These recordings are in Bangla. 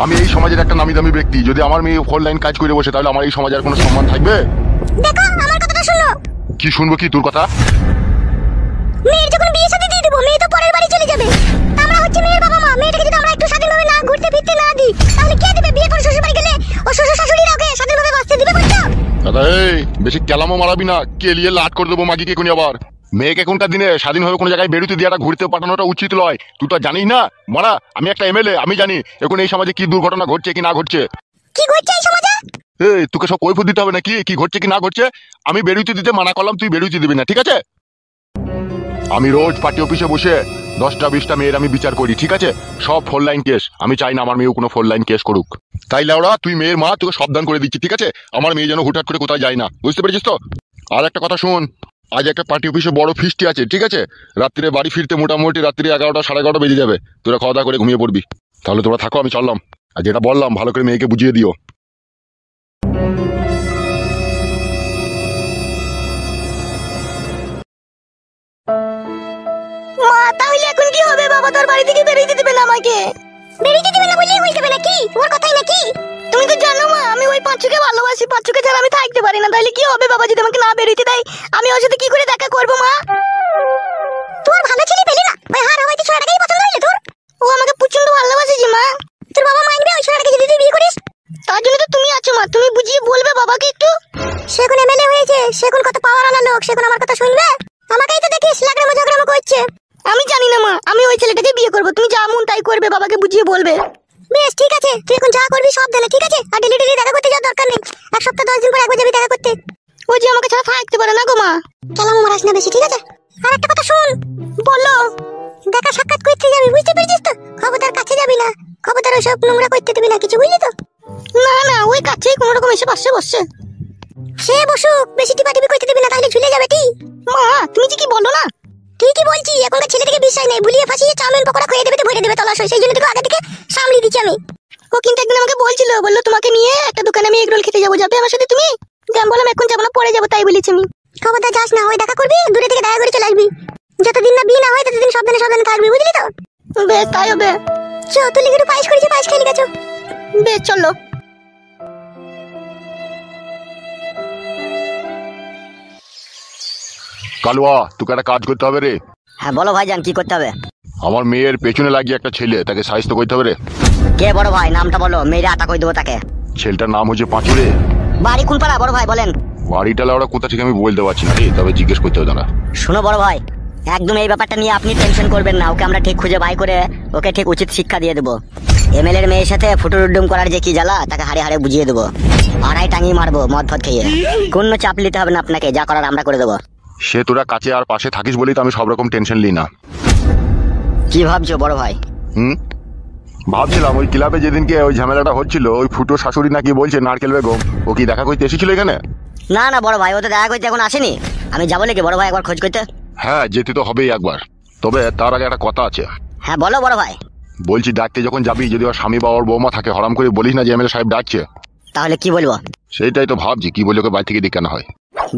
আমি এই সমাজের একটা নামি দামি ব্যক্তি, যদি আমার মেয়ে অনলাইন কাজ করে বসে তাহলে আমার এই সমাজের কোনো সম্মান থাকবে? দেখো আমার কথাটা শোনো। কি শুনবো কি তোর কথা? মেয়ের যখন বিয়ে শাদী দিয়ে দেবো, মেয়ে তো পরের বাড়ি চলে যাবে। আমরা হচ্ছে মেয়ের বাবা মা, মেয়েটাকে যদি আমরা একটু স্বাধীনভাবে না ঘুরতে ফিরতে না দিই তাহলে কে দেবে? বিয়ে করে শ্বশুর বাড়ি গেলে ও শ্বশুর শাশুড়িরা ওকে স্বাধীনভাবে বাঁচতে দিবে বলছো? দাদা এই বেশি কেলামো মারাবি না, কেলিয়ে লাট করে দেবো মাগিকে কোনি আবার। মেয়েকে এখনকার দিনে স্বাধীনভাবে কোনো জায়গায় বেরোতে দিয়াটা ঘুরতে পাঠানোটা উচিত নয়। তুই তো জানিস না মারা, আমি একটা এমএলএ, আমি জানি এখন এই সমাজে কি দুর্ঘটনা ঘটছে কি না ঘটছে। কি ঘটছে এই সমাজে? এই তোকে সব কৈফিয়ত দিতে হবে নাকি কি ঘটছে কি না ঘটছে? আমি বেরোতে দিতে মানা করলাম, তুই বেরোতে দিবি না, ঠিক আছে? আমি রোজ পার্টি অফিসে বসে 10টা-20টা মেয়ের আমি বিচার করি, ঠিক আছে? সব ফোর লাইন কেস। আমি চাই না আমার মেয়েও কোনো ফোর লাইন কেস করুক। তাই লাউড়া তুই মেয়ের মা, তোকে সাবধান করে দিচ্ছি, ঠিক আছে? আমার মেয়ে যেন হুটহাট করে কোথায় যায় না, বুঝতে পেরেছিস তো? আর একটা কথা শোন, আজ একটা পার্টি অফিসে বড় ফিস্টি আছে, ঠিক আছে? রাত্রে বাড়ি ফিরতে মোটামুটি রাত্রি 11টা 11:30 বেজে যাবে। তোরা খাওয়া দাওয়া করে ঘুমিয়ে পড়বি। তাহলে তোরা থাকো, আমি চললাম। আর যেটা বললাম ভালো করে মেয়েকে বুঝিয়ে দিও। মা তাহলে এখন কি হবে? বাবা তোর বাড়ি থেকে বেরিয়ে দিবে না আমাকে? বেরিয়ে দিবে না বললেই হয়ে যাবে নাকি? ওর কথাই নাকি? তুমি তো জানো মা, আমি ওই পাঁচুকে ভালোবাসি, পাঁচুকে ছাড়া আমি থাকতে পারি না। তাহলে কি হবে বাবা যদি আমাকে না বেরিয়ে দেয়? আমি ওর সাথে কি করে দেখা করবো মা? তোর ভালো ছেলে পেলি না, ওই হার হওয়াতে ছোড়াটাকেই পছন্দ হইলো তোর? ও আমাকে প্রচন্ড ভালোবাসে যে মা। তোর বাবা মানবে ওই ছোড়াটাকে যদি তুই বিয়ে করিস? তার জন্য তো তুমি আছো মা, তুমি বুঝিয়ে বলবে বাবাকে একটু। সে এখন এমএলএ হয়েছে, সে এখন কত পাওয়ার আনা লোক, সে এখন আমার কথা শুনবে? আমাকেই তো দেখিস লাগরামো ঝগড়ামো করছে। আমি জানি না মা, আমি ওই ছেলেটাকে বিয়ে করবো। তুমি যা মন তাই করবে, বাবাকে বুঝিয়ে বলবে। বেশ ঠিক আছে, তুই এখন যা করবি সব দেনা, ঠিক আছে? আর ডেলি ডেলি দেখা করতে যাওয়ার দরকার নেই। এক সপ্তাহ 10 দিন পর একবার যাবি দেখা করতে। ও যে আমাকে ছাড়া থাকতে পারে না গো মা। কেলামো মারাস না বেশি, ঠিক আছে? আর একটা কথা শুন, বলো। দেখা সাক্ষাৎ করতে যাবি, বুঝতে পেরেছিস তো? খবরদার কাছে যাবি না, খবরদার ওইসব নোংরা করতে দিবি না কিছু, বুঝলি তো? না না, ওই কাছেই কোনো রকম এসে পাশে বসছে। সে বসুক, বেশি টিপাটিপি করতে দিবি না, তাহলে ঝুলে যাবে। ঠিক মা, তুমি যে কি বলো না? ঠিকই বলছি, এখনকার ছেলেদেরকে বিশ্বাস নেই, ভুলিয়ে ফাঁসিয়ে চাউমিন পকোড়া খেয়ে দেবে তো ভরে দেবে তলাশয়। সেই জন্য তোকে আগে থেকে সামলি দিচ্ছি আমি। ও কিন্তু একদিন আমাকে বলছিল, বললো তোমাকে নিয়ে একটা দোকানে আমি এগরোল খেতে যাবো, যাবে আমার সাথে তুমি? আমি বললাম এখন যাবো না, পরে যাবো, তাই বলেছি আমি। খবরদার যাস না, ওই দেখা করবি, দূরে থেকে দেখা করে চলে আসবি। যতদিন না বিয়ে না হয় ততদিন সাবধানে সাবধানে থাকবি, বুঝলি তো? বেশ তাই হবে। চো তুই লিখে পায়েস করেছি, পায়েস খেয়ে গেছো। বেশ চলো। কালুয়া তোকে একটা কাজ করতে হবে রে। হ্যাঁ বলো ভাইজান, কি করতে হবে? আমার মেয়ের পেছনে লাগিয়ে একটা ছেলে, তাকে সাহায্য করতে হবে রে। কে বড় ভাই? নামটা বলো, মেয়েরা আটা কই দেবো তাকে। ছেলেটার নাম হচ্ছে পাঁচু রে। বাড়ি কোন পাড়া বড় ভাই বলেন? বাড়িটা লাউড়া কোথা থেকে আমি বলতে পারছি না রে, তবে জিজ্ঞেস করতে হবে দাঁড়া। শোনো বড় ভাই, একদম এই ব্যাপারটা নিয়ে আপনি টেনশন করবেন না। ওকে আমরা ঠিক খুঁজে বাই করে ওকে ঠিক উচিত শিক্ষা দিয়ে দেবো। এমএলএ এর মেয়ের সাথে ফুটুরুডুম করার যে কি জ্বালা, তাকে হাড়ে হাড়ে বুঝিয়ে দেবো। আড়াই টাঙিয়ে মারবো মদ ফদ খেয়ে। কোনো চাপ নিতে হবে না আপনাকে, যা করার আমরা করে দেবো। সে তোরা কাছে আর পাশে থাকিস বলেই তো আমি সব রকম টেনশন নিই না। কি ভাবছো বড় ভাই? ভাবছিলাম ওই ক্লাবে যেদিনকে ওই ঝামেলাটা হচ্ছিল, ওই ফুটো শাশুড়ি নাকি বলছে নারকেল বেগম, ও কি দেখা করতে এসেছিল এখানে? না না বড় ভাই, ও তো দেখা করতে এখন আসেনি। আমি যাবো নাকি বড় ভাই একবার খোঁজ করতে? হ্যাঁ যেতে তো হবেই একবার, তবে তার আগে একটা কথা আছে। হ্যাঁ বলো বড় ভাই। বলছি ডাকতে যখন যাবি, যদি ওর স্বামী বা ওর বৌমা থাকে, হরাম করে বলিস না যে এমএলএ সাহেব ডাকছে। তাহলে কি বলবো? সেইটাই তো ভাবছি, কি বলে ওকে বাড়ি থেকে ডেকে আনা হয়।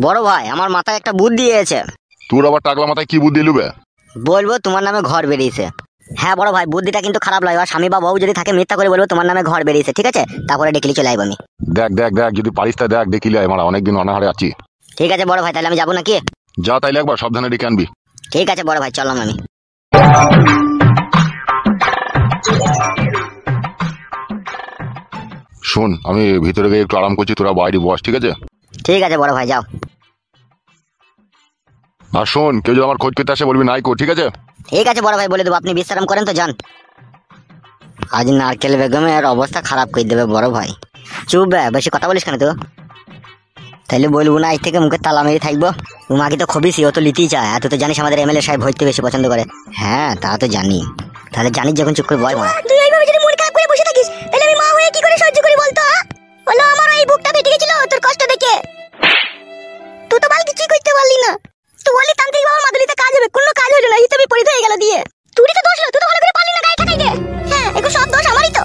বড় ভাই আমার মাথায় একটা বুদ্ধি এসেছে। তোর আবার টাকলা মাথায় কি বুদ্ধি লুবে? বলবো তোমার নামে ঘর বেরিয়েছে। হ্যাঁ বড় ভাই, বুদ্ধিটা কিন্তু খারাপ নয়। আর স্বামী বা বউ যদি থাকে মিথ্যা করে বলবো তোমার নামে ঘর বেরিয়েছে, ঠিক আছে? তারপরে ডেকে চলে আইব আমি। দেখ দেখ দেখ, যদি পারিস তা দেখ, দেখিলে আমার অনেকদিন অনাহারে আছি। ঠিক আছে বড় ভাই, তাহলে আমি যাবো নাকি? যা তাইলে একবার সাবধানে ডেকে আনবি। ঠিক আছে বড় ভাই, চললাম আমি। শোন, আমি ভিতরে গিয়ে একটু আরাম করছি, তোরা বাইরে বস, ঠিক আছে? ঠিক আছে বড় ভাই, যাও। আর শোন, কেউ যদি আমার খোঁজ করতে আসে বলবি নাইকো, ঠিক আছে? ঠিক আছে বড় ভাই, বলে দেবো। আপনি বিশ্রাম করেন তো, যান। আজ নারকেল বেগমের অবস্থা খারাপ করে দেবে বড় ভাই। চুপ বে, বেশি কথা বলিস কেন তো? তাইলে বলবো না, আজ থেকে মুখে তালা মেরে থাকবো। মাকে তো খবিসি, ও তো লিতেই চায়। আর তুই তো জানিস আমাদের এমএলএ সাহেব ভর্তি বেশি পছন্দ করে। হ্যাঁ তা তো জানি। তাহলে জানিস যখন চুপ করে বয় মা। তুই এইভাবে যদি মন খারাপ করে বসে থাকিস তাহলে আমি মা হয়ে কি করে সহ্য করি বলতো? বলো আমার এই বুকটা ফেটে গেছিল তোর কষ্ট দেখে। তুই তো বাল কিছুই করতে পারলি না। তুই বললি তান্ত্রিক বাবার মাদুলিতে কাজ হবে, কোনো কাজ হলো না, হিসাবে পরিধ হয়ে গেল দিয়ে। তুই তো দোষ লো, তুই তো ভালো করে পারলি না গায়ে ঠাকাইতে। হ্যাঁ এখন সব দোষ আমারই তো।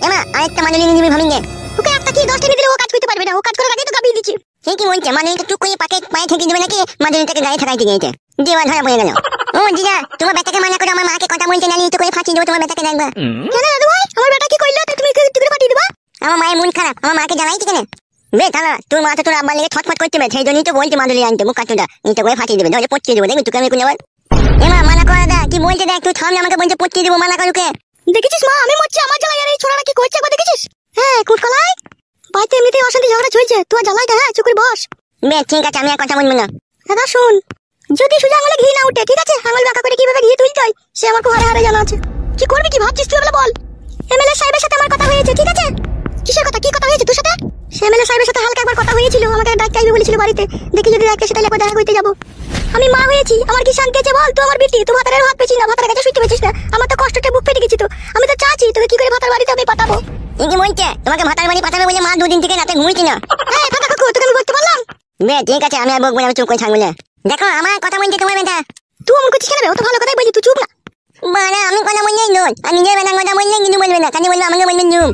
এমা আরেকটা মাদুলি নিয়ে দিবি ভামিঙ্গে। ওকে একটা কি 10 টা দিলে ও কাজ করতে পারবে না, ও কাজ করার আগে তো গাবিয়ে দিচ্ছি। সে কি বলছে, মাদুলিটা টুক করে পাকে পায়ে ঠেকিয়ে দেবে নাকি মাদুলিটাকে গায়ে ঠাকাইতে গিয়েছে? দেওয়া ধরা পড়ে গেল। ও জিজা, তোমার বেটাকে মানা করে আমার মাকে কথা বলতে নালি তো করে ফাঁসি দেবো তোমার বেটাকে, দেখবা। কেন দাদু ভাই, আমার বেটা কি কইলো? তুমি শরীর খারাপ, আমার মাকে জানাই কি কেন? বে থানা, তোর মা তো তোর আব্বার লেগে ছটফট করতে সেই জন্যই তো বলছি মাদুলি আনতে, মুখ কাটুটা নিতে করে ফাটিয়ে দেবে, ধরে পচিয়ে দেবো, দেখবি তোকে আমি কোন আবার। এমা মানা করা দা, কি বলছে দেখ, তুই থামলে আমাকে বলছে পচিয়ে দেবো, মানা করুকে। দেখেছিস মা, আমি মরছি আমার জ্বালায়, আর এই ছোড়াটা কি করছে একবার দেখেছিস? হ্যাঁ কুটকলাই, বাড়িতে এমনিতেই অশান্তি ঝগড়া চলছে, তুই জ্বালাইটা হ্যাঁ চুকুর বস। বে ঠিক আছে, আমি আর কথা বলবো না। দাদা শুন, যদি সোজা আঙুলে ঘি না উঠে, ঠিক আছে, আঙুল বাঁকা করে কিভাবে ঘি তুলতে হয় সে আমার খুব হারে হারে জানা আছে। কি করবি, কি ভাবছিস তুই বলে বল। এমএলএ সাহেবের সাথে আমার কথা হয়েছে, ঠিক আছে? কিসের কথা, কি কথা হয়েছে তোর সাথে? এমএলএ সাহেবের সাথে হালকা একবার কথা হয়েছিল, আমাকে ডাকতে আসবে বলেছিল বাড়িতে, দেখি যদি ডাকতে সেটা একবার দেখা করতে যাবো। আমি মা হয়েছি, আমার কি শান্তি আছে বল? তুই আমার বিটি, তুই ভাতারের ভাত পেয়েছিস না, ভাতার কাছে শুইতে পেয়েছিস না, আমার তো কষ্টটা বুক ফেটে গেছি। তো আমি তো চাচ্ছি তোকে কি করে ভাতার বাড়িতে আমি পাঠাবো। এই কি বলছে, তোমাকে ভাতার বাড়ি পাঠাবে বলে মা দুদিন থেকে রাতে ঘুমিয়েছি না। হ্যাঁ ফাটা কাকু, তোকে আমি বলতে পারলাম। বে ঠিক আছে, আমি আর বকবো না, আমি চুপ করে থাকবো না। দেখো আমার কথা বলছে তোমার বেটা। তুই অমন করছিস কেন রে? ও তো ভালো কথাই বলছি, তুই চুপ না। বাড়া আমি কথা বললেই নয়, আর নিজের বেটার কথা বললে কিন্তু বলবে না, কাজে বলবে আমাকে বলবেন জুম।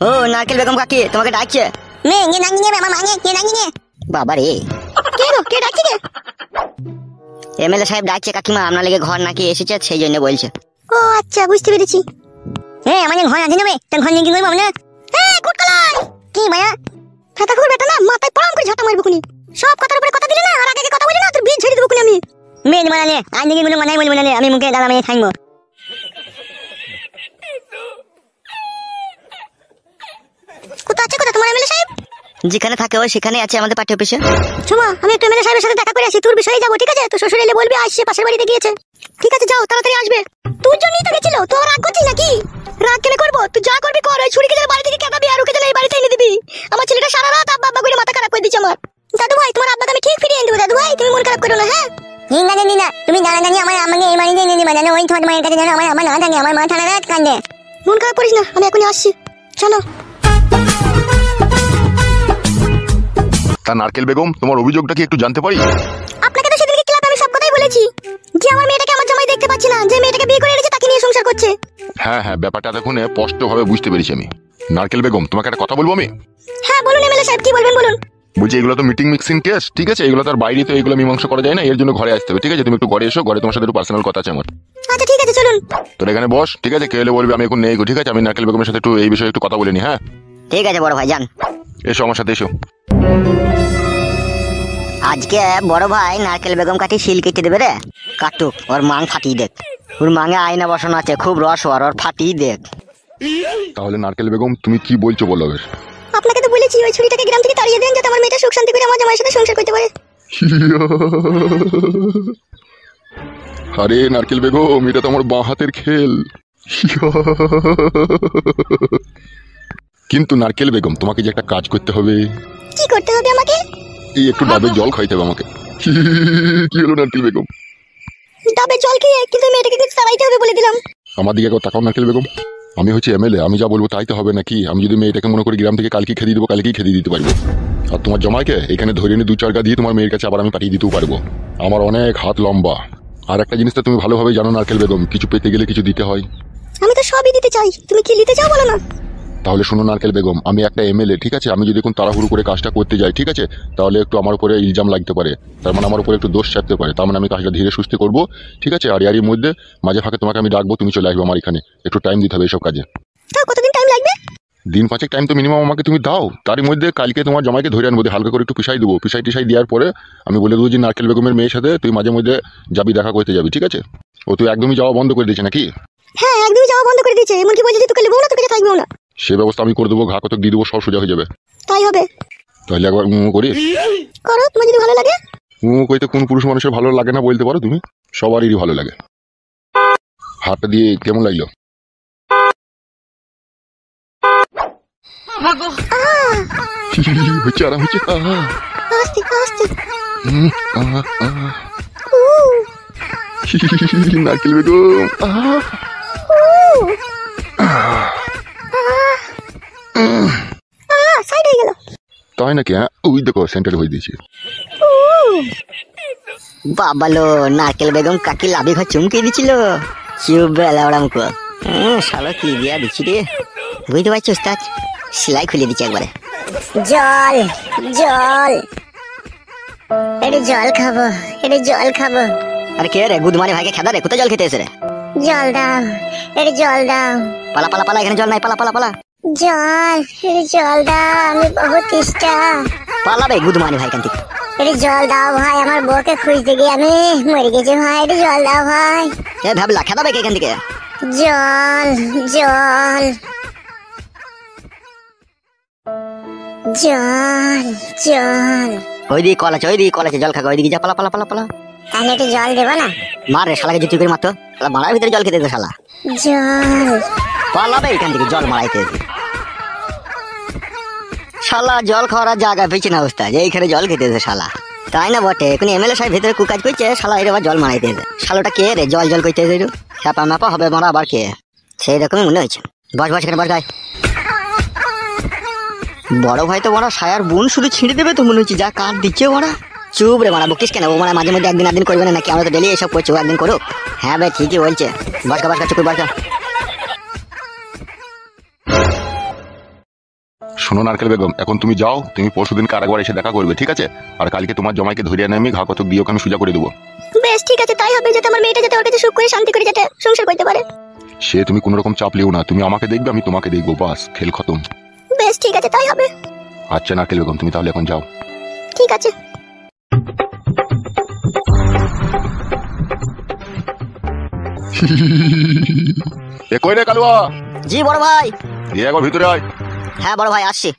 ও নারকেল বেগম কাকি তোমাকে ডাকছে। মে কে ডাকি নেবে, আমার মাকে কে ডাকি নে। বাবা রে, কে গো, কে ডাকছি রে? এমএলএ সাহেব ডাকছে কাকিমা, আপনার লেগে ঘর নাকি এসেছে সেই জন্য বলছে। ও আচ্ছা, বুঝতে পেরেছি। হ্যাঁ আমাদের ঘর আছে নেবে, তোর ঘর নিয়ে কি করবো না? হ্যাঁ কুটকলাই, কি ভাইয়া? ফাটা কাকুর বেটা না, মাথায় পড়াম করে ঝাঁটা মারবো খুনি। সব কথার উপরে কথা দিলে না, আর আগে কথা বলি না, তোর বীজ ছেড়ে দেবো খুনি আমি। মেয়ে মানালে আজ থেকে কোনো মানাই বলবো না, আমি মুখে দাঁড়া মেয়ে থাকবো। কোথায় আছে, কোথায় তোমার এমএলএ সাহেব? যেখানে থাকে ও সেখানে আছে আমাদের পার্টি অফিসে। শোমা, আমি একটু এমএলএ সাহেবের সাথে দেখা করে আসি, তোর বিষয়ে যাবো, ঠিক আছে? তো শ্বশুর এলে বলবি আসছে, পাশের বাড়িতে গিয়েছে। ঠিক আছে যাও, তাড়াতাড়ি আসবে। তোর জন্যই তো গেছিল, তো রাগ করছিস নাকি? রাগ কেন করবো, তুই যা করবি কর। ওই ছুরিকে বাড়ি থেকে কেটাবি আর ওকে এই বাড়িতে এনে দিবি। আমার ছেলেটা সারা রাত আব্বা আব্বা করে মাথা খারাপ করে দিচ্ছে আমার। দাদু ভাই, তোমার আব্বাকে আমি ঠিক ফিরিয়ে এনে দেবো। দাদু ভাই তুমি মন খারাপ করো না, হ্যাঁ? ঠিক আছে দিদা, তুমি দাঁড়া দাঁড়িয়ে আমার আমাকে এই বাড়িতে এনে দিবা, জানো ওই ছোট মায়ের কাছে যেন আমার আমার না থাকে, আমার মা সারা রাত কান্দে। মন খারাপ করিস না, আমি এখনই আসছি, চলো। তা নারকেল বেগম, তোমার অভিযোগটা কি একটু জানতে পারি? আপনাকে তো সেদিনকে ক্লাবে আমি সব কথাই বলেছি, যে আমার মেয়েটাকে আমার জামাই দেখতে পাচ্ছি না, যে মেয়েটাকে বিয়ে করে এনেছে তাকে নিয়ে সংসার করছে। হ্যাঁ হ্যাঁ, ব্যাপারটা এতক্ষণে স্পষ্টভাবে বুঝতে পেরেছি আমি। নারকেল বেগম, তোমাকে একটা কথা বলবো আমি। হ্যাঁ বলুন এমএলএ সাহেব, কি বলবেন বলুন। বলছি এগুলো তো মিটিং মিক্সিং কেস, ঠিক আছে? এগুলো তার বাইরে তো এগুলো মীমাংসা করা যায় না, এর জন্য ঘরে আসতে হবে, ঠিক আছে? তুমি একটু ঘরে এসো, ঘরে তোমার সাথে একটু পার্সোনাল কথা আছে আমার। আচ্ছা ঠিক আছে চলুন। তোর এখানে বস, ঠিক আছে? কে এলে বলবি আমি এখন নেই গো, ঠিক আছে? আমি নারকেল বেগমের সাথে একটু এই বিষয়ে একটু কথা বলে নি। হ্যাঁ ঠিক আছে বড় ভাই যান। এসো আমার সাথে এসো। আজকে বড় ভাই নারকেল বেগম কাটি শিল কেটে দেবে রে। কাটুক, ওর মাং ফাটিয়ে দেখ। ওর মাঙে আয়না বসানো আছে, খুব রস ওর ফাটিয়ে দেখ। তাহলে নারকেল বেগম তুমি কি বলছো বলো এবার। আপনাকে তো বলেছি ওই ছুরিটাকে গ্রাম থেকে তাড়িয়ে দেন, যাতে আমার মেয়েটা সুখ শান্তি করে আমার জামাইয়ের সাথে সংসার করতে পারে। আরে নারকেল বেগম, এটা তো আমার বাঁ হাতের খেল। কিন্তু নারকেল বেগম, তোমাকে যে একটা কাজ করতে হবে। কি করতে হবে আমাকে? এই একটু ডাবের জল খাইতে হবে আমাকে। কি হলো নারকেল বেগম? ডাবের জল খেয়ে, কিন্তু মেয়েটাকে কিন্তু তাড়াইতে হবে বলে দিলাম। আমার দিকে একবার তাকাও নারকেল বেগম, আমি হচ্ছে এমএলএ, আমি যা বলবো তাই তো হবে নাকি? আমি যদি মেয়েটাকে মনে করি গ্রাম থেকে কালকে খেদিয়ে দেবো, কালকেই খেদিয়ে দিতে পারবো। আর তোমার জামাইকে এখানে ধরে নিয়ে 2-4 গা দিয়ে তোমার মেয়ের কাছে আবার আমি পাঠিয়ে দিতেও পারবো। আমার অনেক হাত লম্বা। আর একটা জিনিসটা তুমি ভালোভাবে জানো নারকেল বেগম, কিছু পেতে গেলে কিছু দিতে হয়। আমি তো সবই দিতে চাই, তুমি কি নিতে চাও বলো না। তাহলে শোনো নারকেল বেগম, আমি একটা এমএলএ, ঠিক আছে? আমি যদি এখন তাড়াহুড়ো করে কাজটা করতে যাই, ঠিক আছে, তাহলে একটু আমার উপরে ইলজাম লাগতে পারে, তার মানে আমার উপরে একটু দোষ চাপতে পারে। তার মানে আমি কাজটা ধীরে সুস্থে করবো, ঠিক আছে? আর এরই মধ্যে মাঝে ফাঁকে তোমাকে আমি ডাকবো, তুমি চলে আসবে আমার এখানে। একটু টাইম দিতে হবে এইসব কাজে। তাও কতদিন টাইম লাগবে? 5 দিন টাইম তো মিনিমাম আমাকে তুমি দাও। তারই মধ্যে কালকে তোমার জামাইকে ধরে আনবো, হালকা করে একটু পিসাই দেবো, পিসাই টিসাই দেওয়ার পরে আমি বলে দেবো যে নারকেল বেগমের মেয়ের সাথে তুই মাঝে মধ্যে যাবি, দেখা করতে যাবি, ঠিক আছে? ও তুই একদমই যাওয়া বন্ধ করে দিয়েছে নাকি? হ্যাঁ একদমই যাওয়া বন্ধ করে দিয়েছে, এমনকি বলছে যে তোকে নেবো না, তোকে থাকবেও না। সে ব্যবস্থা আমি করে দেবো, ঘা কতক দিয়ে দেবো, সব সোজা হয়ে যাবে। তাই হবে। তাহলে একবার করিস। করো, তোমার যদি ভালো লাগে। কইতে কোন পুরুষ মানুষের ভালো লাগে না বলতে পারো তুমি? সবারই ভালো লাগে। হাতটা দিয়ে কেমন লাগলো? হচ্ছে আরাম হচ্ছে। আস্তে আস্তে। নারকেল বেগম, সাইড হয়ে গেল। তাই নাকি? হ্যাঁ ওই দেখো সেন্টার হয়ে দিয়েছি। বাবালো, নারকেল বেগম কাকি লাভে ঘর চুমকে দিছিল। চুপ বেলা ওরা মুখ। শালো কি দিয়া দিচ্ছি রে, বুঝতে পারছি ওস্তাদ, সেলাই খুলে দিচ্ছি একবারে। জল জল, এটা জল খাবো, এটা জল খাবো। আরে কে রে, গুদমানি ভাইকে খেদা রে, কোথায় জল খেতে এসে রে? জল দাও, এটা জল দাও। পালা পালা পালা, এখানে জল নাই, পালা পালা পালা। জল, জল দাও, আমি বহু তেষ্টা। পালাবে গুদমানি ভাই কান্তি। জল দাও ভাই, আমার বউকে খুঁজতে গিয়ে আমি মরে গেছি ভাই, জল দাও ভাই। এ ভাবলা খেদাবে কে এখান থেকে? জল, জল, জল, জল। ওইদিকে কল আছে, ওইদিকে কল আছে, জল খাগা, ওইদিকে যা, পালা পালা পালা পালা। তাহলে একটু জল দেবো না? মার রে শালাকে জুতি করে মারতো, শালা মারার ভিতরে জল খেতে দে শালা। জল, পালাবে এখান থেকে জল মারাইতে। শালা জল খাওয়ার আর জায়গা পেয়েছে না অবস্থা, যে এইখানে জল খেতে দে শালা। তাই না বটে, এখন এমএলএ সাহেব ভিতরে কুকাজ করছে, শালা এর আবার জল মারাইতে দে। শালাটা কে রে জল জল করতে দে? হ্যাপা ম্যাপা হবে মারা আবার কে? সেই রকমই মনে হয়েছে। বস বস এখানে বস গায়। বড় ভাই তো বড় সায়ার বোন শুধু ছিঁড়ে দেবে তো মনে হচ্ছে, যা কাঠ দিচ্ছে ওরা। চুপ রে মারা, বকিস কেন? ও মানে মাঝে মধ্যে একদিন একদিন করবে না নাকি? আমরা তো ডেলি এসব করছি, ও একদিন করুক। হ্যাঁ ভাই ঠিকই বলছে। বসকা বসকা চুকুর বসকা। শোনো নারকেল বেগম, এখন তুমি যাও, তুমি পরশুদিন কারাগারে এসে দেখা করবে, ঠিক আছে? আর কালকে তোমার জমাইকে ধরিয়ে এনে আমি ঘা কতক দিয়ে ওকে আমি সোজা করে দেবো। বেশ ঠিক আছে, তাই হবে, যাতে আমার মেয়েটা যাতে ওর কাছে সুখ করে শান্তি করে যাতে সংসার করতে পারে। সে তুমি কোনো রকম চাপ লিও না, তুমি আমাকে দেখবে আমি তোমাকে দেখবো, বাস খেল খতম। বেশ ঠিক আছে, তাই হবে। আচ্ছা নারকেল বেগম, তুমি তাহলে এখন যাও। ঠিক আছে। এ কই রে কালুয়া? জি বড় ভাই। এ একবার ভিতরে আয়। হ্যাঁ বড় ভাই আসছি।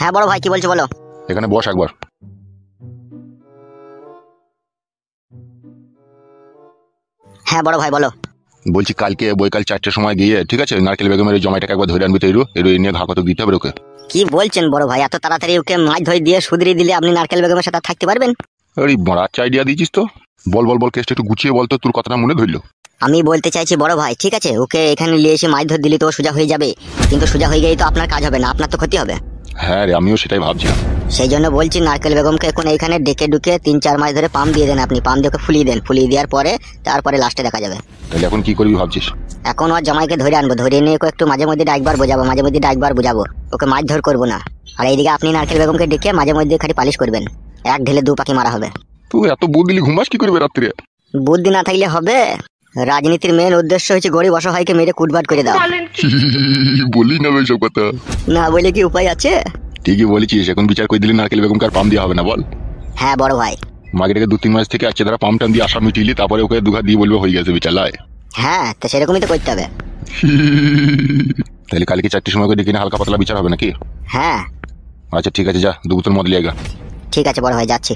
হ্যাঁ বড় ভাই কি বলছো বলো। এখানে বস একবার। হ্যাঁ বড় ভাই বলো। বলছি কালকে বৈকাল 4টের সময় গিয়ে, ঠিক আছে, নারকেল বেগমের ওই জমাইটাকে একবার ধরে আনবি তো, এরু নিয়ে ঘা কতক দিতে হবে ওকে। কি বলছেন বড় ভাই, এত তাড়াতাড়ি ওকে মাছ ধরে দিয়ে সুদরি দিলে আপনি নারকেল বেগমের সাথে আর থাকতে পারবেন? আরে বড় আচ্ছা আইডিয়া দিয়েছিস তো। বল বল বল, কেসটা একটু গুছিয়ে বল তো, তোর কথাটা মনে ধরলো। আমি বলতে চাইছি বড় ভাই, ঠিক আছে ওকে এখানে নিয়ে এসে মাছ ধরে দিলে তো ও সোজা হয়ে যাবে, কিন্তু সোজা হয়ে গেলেই তো আপনার কাজ হবে না, আপনার তো ক্ষতি হবে। হ্যাঁ রে, আমিও সেটাই ভাবছিলাম। সেই জন্য বলছি নারকেল বেগমকে এখন এইখানে ডেকে ডুকে 3-4 মাস ধরে পাম দিয়ে দেন আপনি, পাম দিয়ে ওকে ফুলিয়ে দেন, ফুলিয়ে দেওয়ার পরে তারপরে লাস্টে দেখা যাবে। তাহলে এখন কি করবি ভাবছিস? এখন ওর জামাইকে ধরে আনবো, ধরে নিয়ে ওকে একটু মাঝে মধ্যে ডাকবার বোঝাবো, মাঝে মধ্যে ডাকবার বোঝাবো, ওকে মাছ ধর করবো না। আর এইদিকে আপনি নারকেল বেগমকে ডেকে মাঝে মধ্যে খালি পালিশ করবেন, এক ঢেলে 2 পাখি মারা হবে। তুই এত বুদ্ধি দিলি, ঘুমাস কি করবে রাত্রে? বুদ্ধি না থাকলে হবে? রাজনীতির মেন উদ্দেশ্য হচ্ছে গরিব অসহায়কে মেরে কুটবাট করে দাও। বলি না এসব কথা। না বলে কি উপায় আছে? ঠিকই বলেছিস, এখন বিচার করে দিলি নারকেল বেগমকে আর পাম দেওয়া হবে না, বল। হ্যাঁ বড় ভাই। মাগেটাকে 2-3 মাস থেকে আছে, তারা পাম টাম দিয়ে আশা মিটিলি, তারপরে ওকে দুঘা দিয়ে বলবে হয়ে গেছে বিচালায়। হ্যাঁ তো সেরকমই তো করতে হবে। তাহলে কালকে 4টের সময় করে ডেকে নিয়ে হালকা পাতলা বিচার হবে নাকি? হ্যাঁ আচ্ছা ঠিক আছে, যা 2 বোতল মদ লিয়ে গা। ঠিক আছে বড় ভাই, যাচ্ছি।